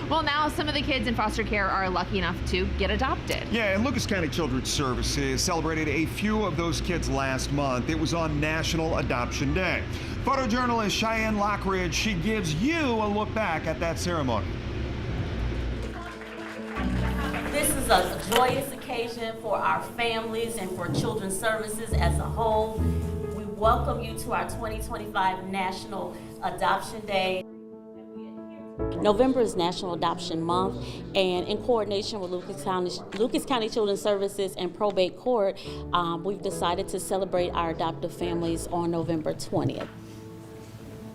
Well, now some of the kids in foster care are lucky enough to get adopted. Yeah, and Lucas County Children's Services celebrated a few of those kids last month. It was on National Adoption Day. Photojournalist Cheyenne Lockridge, she gives you a look back at that ceremony. This is a joyous occasion for our families and for Children's Services as a whole. We welcome you to our 2025 National Adoption Day. November is National Adoption Month, and in coordination with Lucas County Children's Services and Probate Court, we've decided to celebrate our adoptive families on November 20th.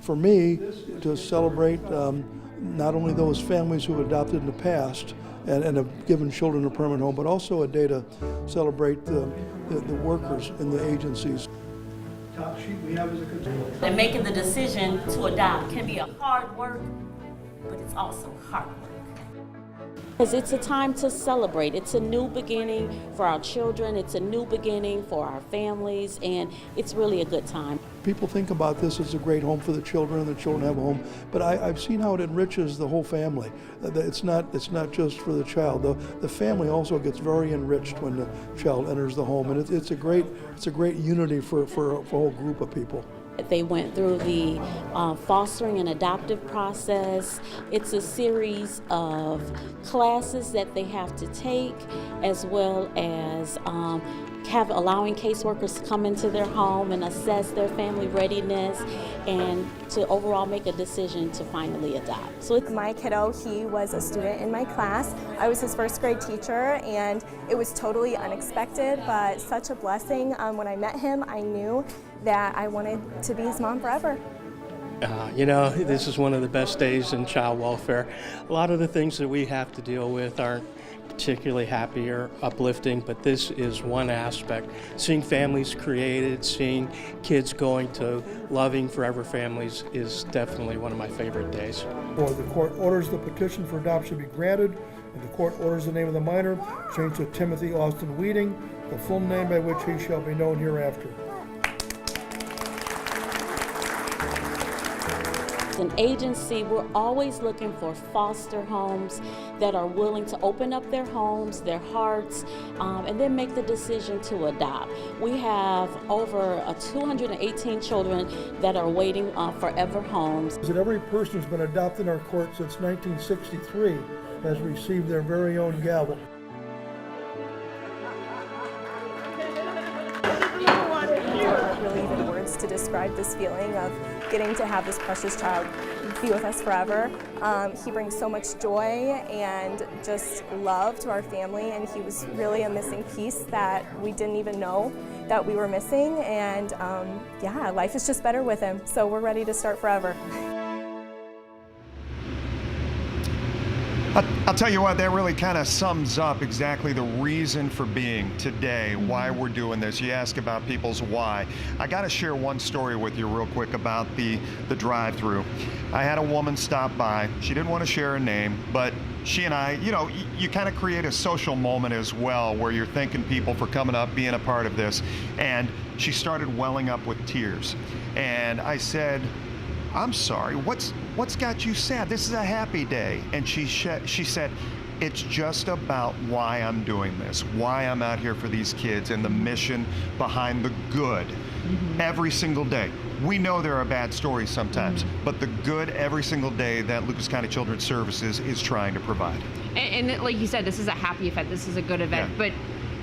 For me, to celebrate not only those families who adopted in the past and have given children a permanent home, but also a day to celebrate the workers in the agencies. Top sheet we have is a control. And making the decision to adopt can be a hard work, but it's also hard work. Because it's a time to celebrate. It's a new beginning for our children. It's a new beginning for our families, and it's really a good time. People think about this as a great home for the children have a home, but I've seen how it enriches the whole family. It's not just for the child. The family also gets very enriched when the child enters the home, and it's a great unity for a whole group of people. They went through the fostering and adoptive process. It's a series of classes that they have to take, as well as allowing caseworkers to come into their home and assess their family readiness and to overall make a decision to finally adopt. So my kiddo, he was a student in my class. I was his first grade teacher, and it was totally unexpected, but such a blessing. When I met him, I knew that I wanted to be his mom forever. This is one of the best days in child welfare. A lot of the things that we have to deal with aren't particularly happy or uplifting, but this is one aspect. Seeing families created, seeing kids going to loving forever families is definitely one of my favorite days. The court orders the petition for adoption be granted, and the court orders the name of the minor changed to Timothy Austin Weeding, the full name by which he shall be known hereafter. As an agency, we're always looking for foster homes that are willing to open up their homes, their hearts, and then make the decision to adopt. We have over 218 children that are waiting forever homes. That every person who's been adopted in our court since 1963 has received their very own gavel. Really even words to describe this feeling of getting to have this precious child be with us forever. He brings so much joy and just love to our family, and he was really a missing piece that we didn't even know that we were missing, and life is just better with him, so we're ready to start forever. I'll tell you what, that really kind of sums up exactly the reason for being today, why we're doing this. You ask about people's why. I got to share one story with you real quick about the drive-through. I had a woman stop by. She didn't want to share her name, but she and I, you kind of create a social moment as well where you're thanking people for coming up, being a part of this. And she started welling up with tears. And I said, I'm sorry, what's got you sad? This is a happy day. And she said, it's just about why I'm doing this, why I'm out here for these kids and the mission behind the good every single day. We know there are bad stories sometimes, but the good every single day that Lucas County Children's Services is trying to provide. And like you said, this is a happy event, this is a good event, but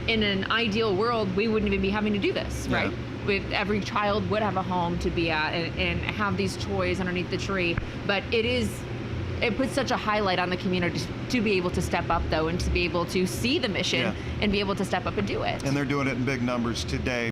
in an ideal world, we wouldn't even be having to do this, right? With every child would have a home to be at and have these toys underneath the tree. But it puts such a highlight on the community to be able to step up, though, and to be able to see the mission and be able to step up and do it. And they're doing it in big numbers today.